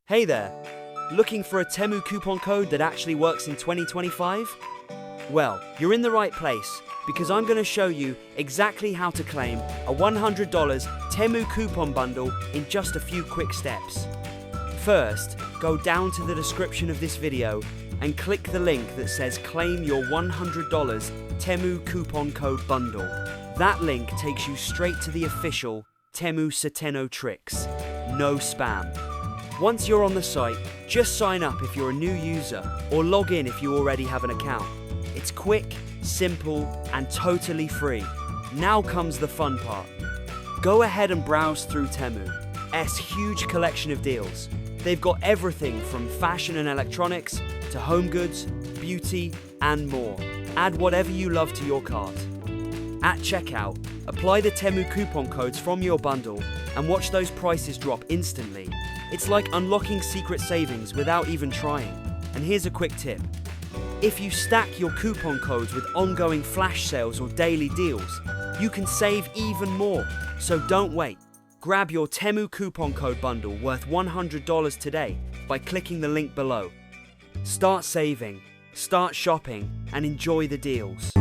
Hey there! Looking for a Temu coupon code that actually works in 2025? Well, you're in the right place because I'm going to show you exactly how to claim a $100 Temu coupon bundle in just a few quick steps. First, go down to the description of this video and click the link that says claim your $100 Temu coupon code bundle. That link takes you straight to the official Temu Sateno tricks. No spam. Once you're on the site, just sign up if you're a new user or log in if you already have an account. It's quick, simple, and totally free. Now comes the fun part. Go ahead and browse through Temu's huge collection of deals. They've got everything from fashion and electronics to home goods, beauty, and more. Add whatever you love to your cart. At checkout, apply the Temu coupon codes from your bundle and watch those prices drop instantly. It's like unlocking secret savings without even trying. And here's a quick tip. If you stack your coupon codes with ongoing flash sales or daily deals, you can save even more. So don't wait. Grab your Temu coupon code bundle worth $100 today by clicking the link below. Start saving, start shopping, and enjoy the deals.